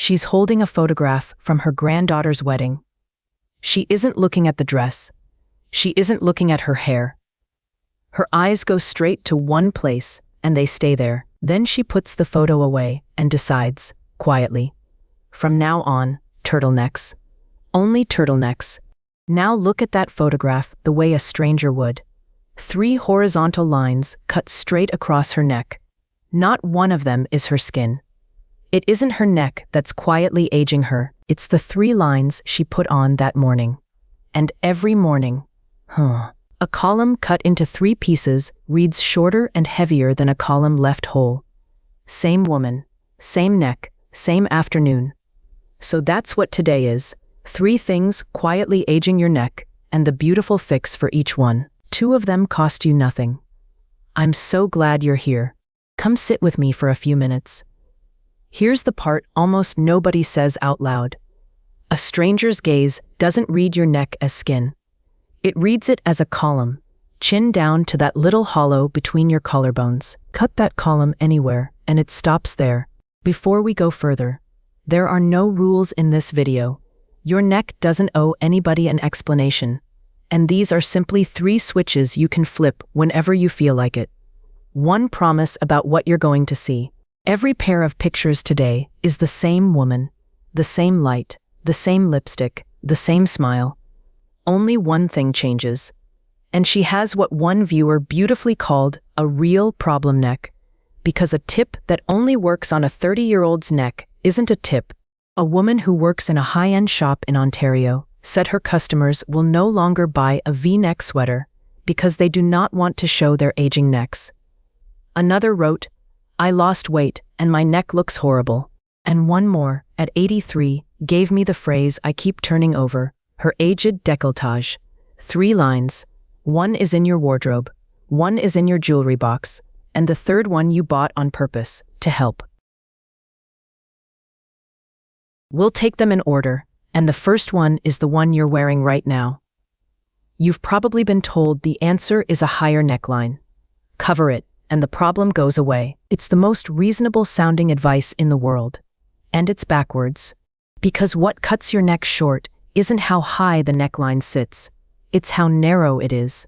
She's holding a photograph from her granddaughter's wedding. She isn't looking at the dress. She isn't looking at her hair. Her eyes go straight to one place, and they stay there. Then she puts the photo away and decides, quietly, from now on, turtlenecks. Only turtlenecks. Now look at that photograph the way a stranger would. 3 horizontal lines cut straight across her neck. Not one of them is her skin. It isn't her neck that's quietly aging her, it's the 3 lines she put on that morning. And every morning, a column cut into 3 pieces reads shorter and heavier than a column left whole. Same woman, same neck, same afternoon. So that's what today is. 3 things quietly aging your neck, and the beautiful fix for each one. 2 of them cost you nothing. I'm so glad you're here. Come sit with me for a few minutes. Here's the part almost nobody says out loud. A stranger's gaze doesn't read your neck as skin. It reads it as a column, chin down to that little hollow between your collarbones. Cut that column anywhere, and it stops there. Before we go further, there are no rules in this video. Your neck doesn't owe anybody an explanation, and these are simply 3 switches you can flip whenever you feel like it. One promise about what you're going to see. Every pair of pictures today is the same woman, the same light, the same lipstick, the same smile. Only one thing changes. And she has what one viewer beautifully called a real problem neck. Because a tip that only works on a 30-year-old's neck isn't a tip. A woman who works in a high-end shop in Ontario said her customers will no longer buy a V-neck sweater because they do not want to show their aging necks. Another wrote, "I lost weight and my neck looks horrible." And one more, at 83, gave me the phrase I keep turning over, her aged décolletage. 3 lines. One is in your wardrobe, one is in your jewelry box, and the third one you bought on purpose, to help. We'll take them in order, and the first one is the one you're wearing right now. You've probably been told the answer is a higher neckline. Cover it, and the problem goes away. It's the most reasonable sounding advice in the world. And it's backwards. Because what cuts your neck short isn't how high the neckline sits, it's how narrow it is.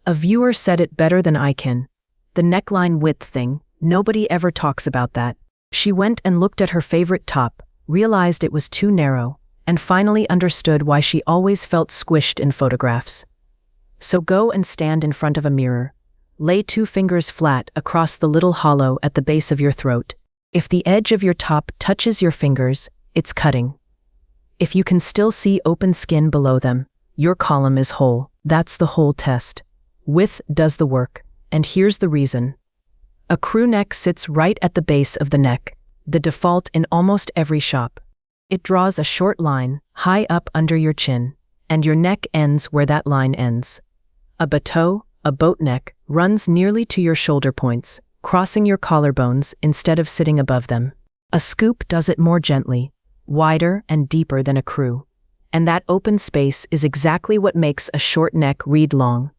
A viewer said it better than I can. The neckline width thing, nobody ever talks about that. She went and looked at her favorite top, realized it was too narrow, and finally understood why she always felt squished in photographs. So go and stand in front of a mirror. Lay 2 fingers flat across the little hollow at the base of your throat. If the edge of your top touches your fingers, it's cutting. If you can still see open skin below them, your column is whole. That's the whole test. Width does the work, and here's the reason. A crew neck sits right at the base of the neck, the default in almost every shop. It draws a short line, high up under your chin, and your neck ends where that line ends. A bateau, a boat neck, runs nearly to your shoulder points, crossing your collarbones instead of sitting above them. A scoop does it more gently, wider and deeper than a crew. And that open space is exactly what makes a short neck read long.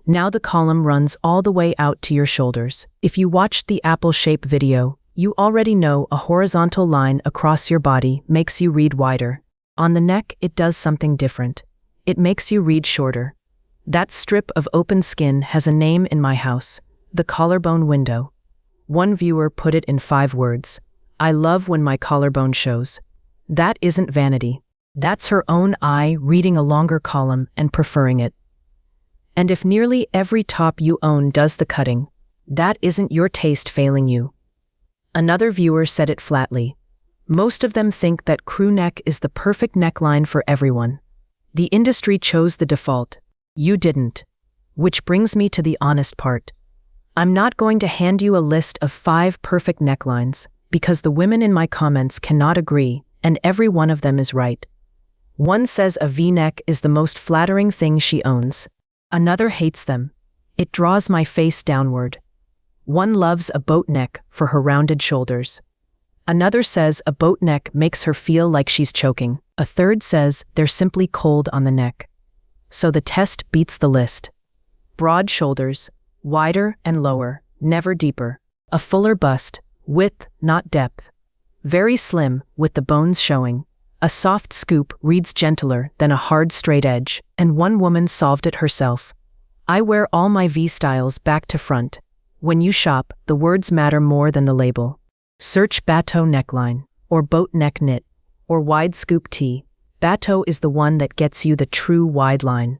Now the column runs all the way out to your shoulders. If you watched the apple shape video, you already know a horizontal line across your body makes you read wider. On the neck, it does something different. It makes you read shorter. That strip of open skin has a name in my house, the collarbone window. One viewer put it in 5 words. I love when my collarbone shows. That isn't vanity. That's her own eye reading a longer column and preferring it. And if nearly every top you own does the cutting, that isn't your taste failing you. Another viewer said it flatly. Most of them think that crew neck is the perfect neckline for everyone. The industry chose the default. You didn't. Which brings me to the honest part. I'm not going to hand you a list of 5 perfect necklines, because the women in my comments cannot agree, and every one of them is right. One says a V-neck is the most flattering thing she owns. Another hates them. It draws my face downward. One loves a boat neck for her rounded shoulders. Another says a boat neck makes her feel like she's choking. A third says they're simply cold on the neck. So the test beats the list. Broad shoulders, wider and lower, never deeper. A fuller bust, width, not depth. very slim, with the bones showing. A soft scoop reads gentler than a hard straight edge, and one woman solved it herself. I wear all my V-styles back to front. When you shop, the words matter more than the label. Search bateau neckline, or boat neck knit, or wide scoop tee. Bateau is the one that gets you the true wide line.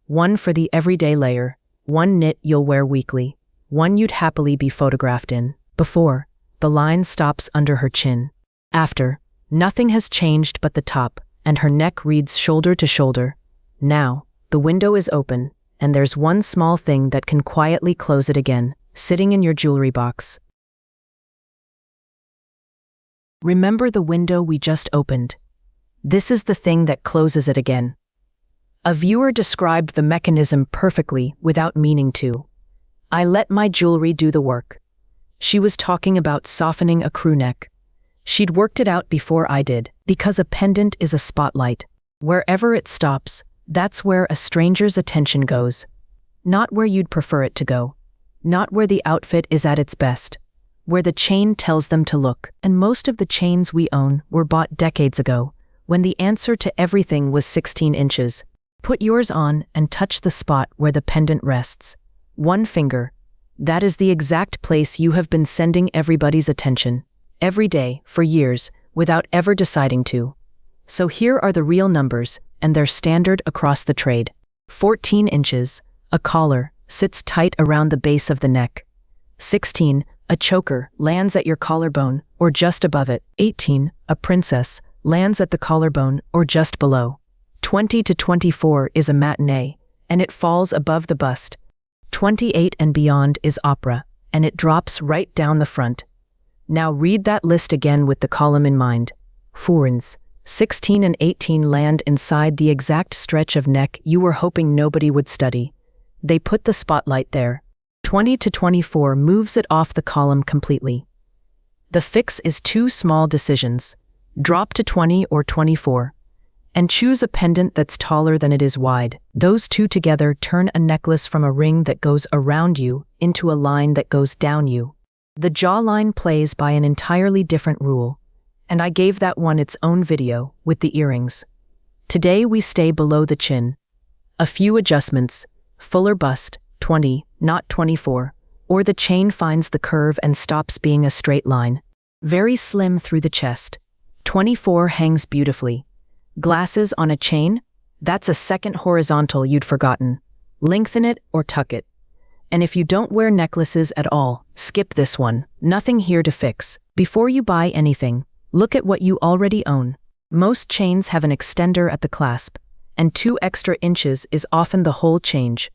One for the everyday layer, one knit you'll wear weekly, one you'd happily be photographed in. Before, the line stops under her chin. After, nothing has changed but the top, and her neck reads shoulder to shoulder. Now, the window is open, and there's one small thing that can quietly close it again, sitting in your jewelry box. Remember the window we just opened? This is the thing that closes it again. A viewer described the mechanism perfectly without meaning to. I let my jewelry do the work. She was talking about softening a crew neck. She'd worked it out before I did, because a pendant is a spotlight. Wherever it stops, that's where a stranger's attention goes. Not where you'd prefer it to go. Not where the outfit is at its best. Where the chain tells them to look. And most of the chains we own were bought decades ago, when the answer to everything was 16 inches. Put yours on and touch the spot where the pendant rests. One finger. That is the exact place you have been sending everybody's attention. Every day, for years, without ever deciding to. So here are the real numbers, and they're standard across the trade. 14 inches, a collar, sits tight around the base of the neck. 16, a choker, lands at your collarbone, or just above it. 18, a princess, lands at the collarbone, or just below. 20 to 24 is a matinee, and it falls above the bust. 28 and beyond is opera, and it drops right down the front. Now read that list again with the column in mind. Fourns, 16 and 18 land inside the exact stretch of neck you were hoping nobody would study. They put the spotlight there. 20 to 24 moves it off the column completely. The fix is two small decisions. Drop to 20 or 24. And choose a pendant that's taller than it is wide. Those two together turn a necklace from a ring that goes around you into a line that goes down you. The jawline plays by an entirely different rule, and I gave that one its own video with the earrings. Today we stay below the chin. A few adjustments, fuller bust, 20, not 24, or the chain finds the curve and stops being a straight line. Very slim through the chest. 24 hangs beautifully. Glasses on a chain? That's a second horizontal you'd forgotten. Lengthen it or tuck it. And if you don't wear necklaces at all, skip this one. Nothing here to fix. Before you buy anything, look at what you already own. Most chains have an extender at the clasp, and 2 extra inches is often the whole change.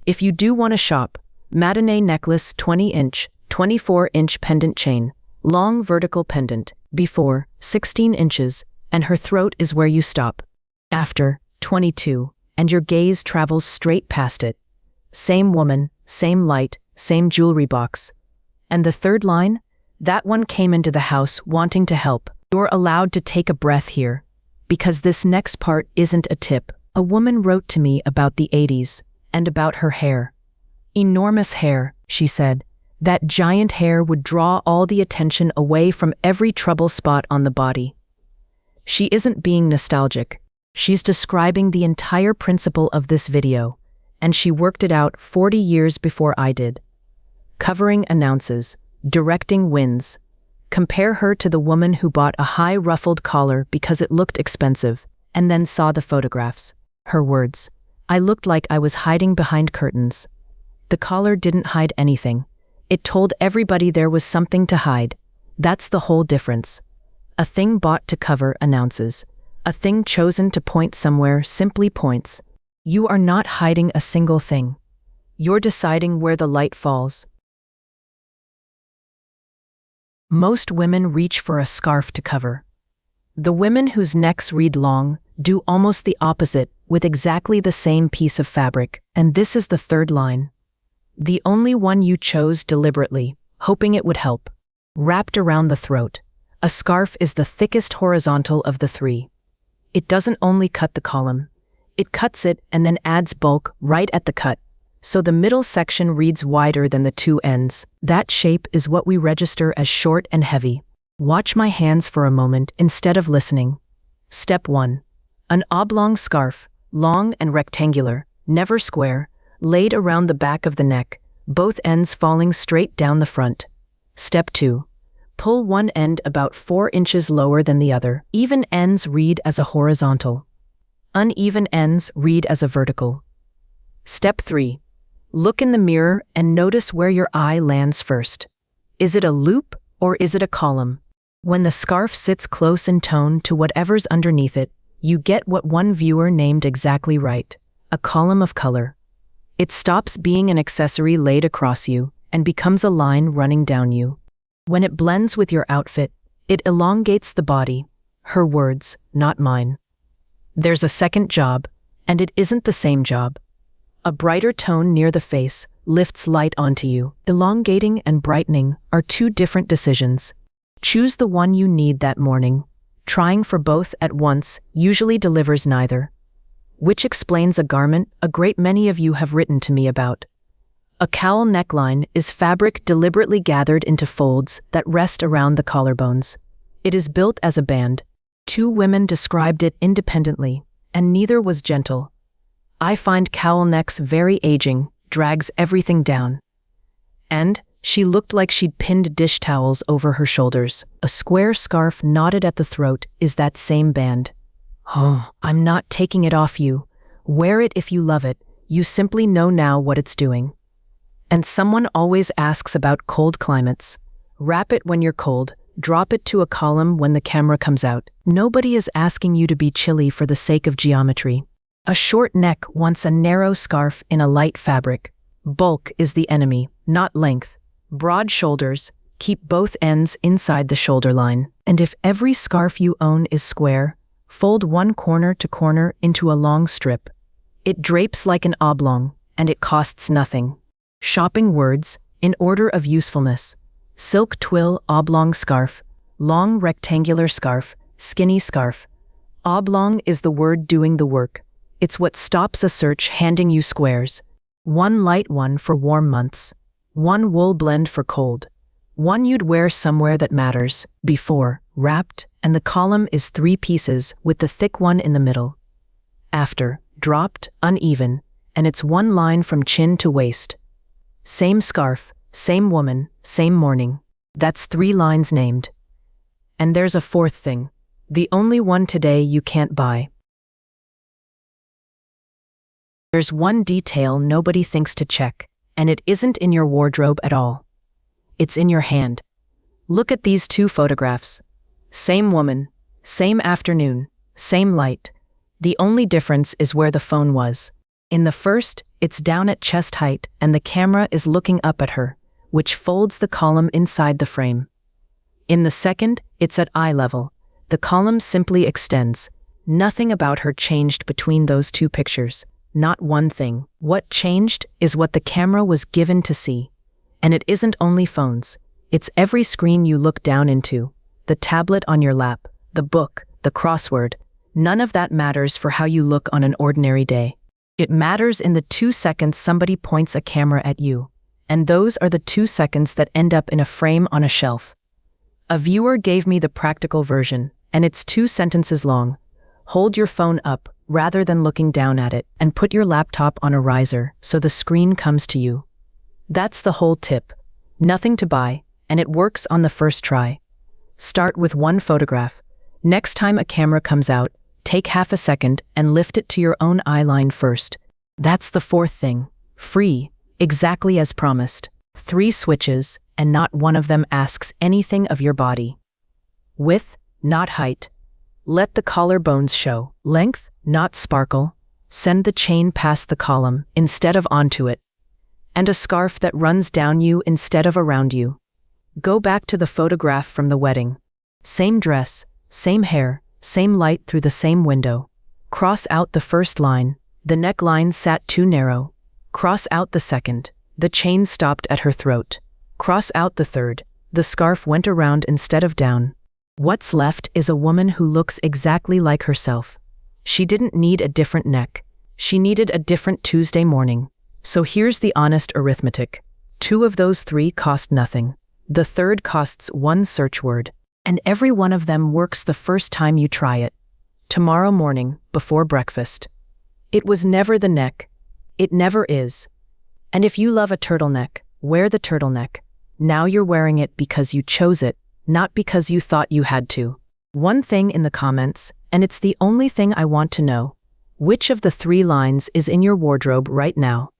If you do want to shop, matinee necklace 20-inch, 24-inch pendant chain, long vertical pendant, before, 16 inches, and her throat is where you stop. After, 22, and your gaze travels straight past it. Same woman, same light, same jewelry box. And the third line? That one came into the house wanting to help. You're allowed to take a breath here, because this next part isn't a tip. A woman wrote to me about the 80s, and about her hair. Enormous hair, she said. That giant hair would draw all the attention away from every trouble spot on the body. She isn't being nostalgic. She's describing the entire principle of this video, and she worked it out 40 years before I did. Covering announces, directing wins. Compare her to the woman who bought a high ruffled collar because it looked expensive, and then saw the photographs. Her words, I looked like I was hiding behind curtains. The collar didn't hide anything. It told everybody there was something to hide. That's the whole difference. A thing bought to cover announces. A thing chosen to point somewhere simply points. You are not hiding a single thing. You're deciding where the light falls. Most women reach for a scarf to cover. The women whose necks read long do almost the opposite with exactly the same piece of fabric, and this is the third line. The only one you chose deliberately, hoping it would help. Wrapped around the throat. A scarf is the thickest horizontal of the three. It doesn't only cut the column. It cuts it and then adds bulk right at the cut. So the middle section reads wider than the two ends. That shape is what we register as short and heavy. Watch my hands for a moment instead of listening. Step 1. An oblong scarf, long and rectangular, never square, laid around the back of the neck, both ends falling straight down the front. Step 2. Pull one end about 4 inches lower than the other. Even ends read as a horizontal. Uneven ends read as a vertical. Step 3. Look in the mirror and notice where your eye lands first. Is it a loop or is it a column? When the scarf sits close in tone to whatever's underneath it, you get what one viewer named exactly right: a column of color. It stops being an accessory laid across you and becomes a line running down you. When it blends with your outfit, it elongates the body. Her words, not mine. There's a second job, and it isn't the same job. A brighter tone near the face lifts light onto you. Elongating and brightening are two different decisions. Choose the one you need that morning. Trying for both at once usually delivers neither. Which explains a garment a great many of you have written to me about. A cowl neckline is fabric deliberately gathered into folds that rest around the collarbones. It is built as a band. 2 women described it independently, and neither was gentle. I find cowl necks very aging, drags everything down. And she looked like she'd pinned dish towels over her shoulders. A square scarf knotted at the throat is that same band. Oh, I'm not taking it off you. Wear it if you love it. You simply know now what it's doing. And someone always asks about cold climates. Wrap it when you're cold. Drop it to a column when the camera comes out. Nobody is asking you to be chilly for the sake of geometry. A short neck wants a narrow scarf in a light fabric. Bulk is the enemy, not length. Broad shoulders, keep both ends inside the shoulder line. And if every scarf you own is square, fold one corner to corner into a long strip. It drapes like an oblong, and it costs nothing. Shopping words, in order of usefulness: silk twill oblong scarf, long rectangular scarf, skinny scarf. Oblong is the word doing the work. It's what stops a search handing you squares. One light one for warm months. One wool blend for cold. One you'd wear somewhere that matters. Before, wrapped, and the column is 3 pieces with the thick one in the middle. After, dropped, uneven, and it's one line from chin to waist. Same scarf, same woman, same morning. That's 3 lines named. And there's a 4th thing. The only one today you can't buy. There's one detail nobody thinks to check, and it isn't in your wardrobe at all. It's in your hand. Look at these 2 photographs. Same woman, same afternoon, same light. The only difference is where the phone was. In the first, it's down at chest height and the camera is looking up at her, which folds the column inside the frame. In the second, it's at eye level. The column simply extends. Nothing about her changed between those 2 pictures. Not one thing. What changed is what the camera was given to see. And it isn't only phones. It's every screen you look down into. The tablet on your lap, the book, the crossword. None of that matters for how you look on an ordinary day. It matters in the 2 seconds somebody points a camera at you. And those are the 2 seconds that end up in a frame on a shelf. A viewer gave me the practical version, and it's 2 sentences long. Hold your phone up, rather than looking down at it, and put your laptop on a riser so the screen comes to you. That's the whole tip. Nothing to buy, and it works on the first try. Start with 1 photograph. Next time a camera comes out, take half a second and lift it to your own eye line first. That's the 4th thing. Free, exactly as promised. 3 switches, and not one of them asks anything of your body. Width, not height. Let the collarbones show. Length, not sparkle. Send the chain past the column instead of onto it. And a scarf that runs down you instead of around you. Go back to the photograph from the wedding. Same dress, same hair, same light through the same window. Cross out the first line. The neckline sat too narrow. Cross out the second. The chain stopped at her throat. Cross out the third. The scarf went around instead of down. What's left is a woman who looks exactly like herself. She didn't need a different neck. She needed a different Tuesday morning. So here's the honest arithmetic. 2 of those 3 cost nothing. The third costs 1 search word. And every one of them works the first time you try it. Tomorrow morning, before breakfast. It was never the neck. It never is. And if you love a turtleneck, wear the turtleneck. Now you're wearing it because you chose it, not because you thought you had to. One thing in the comments, and it's the only thing I want to know. Which of the 3 lines is in your wardrobe right now?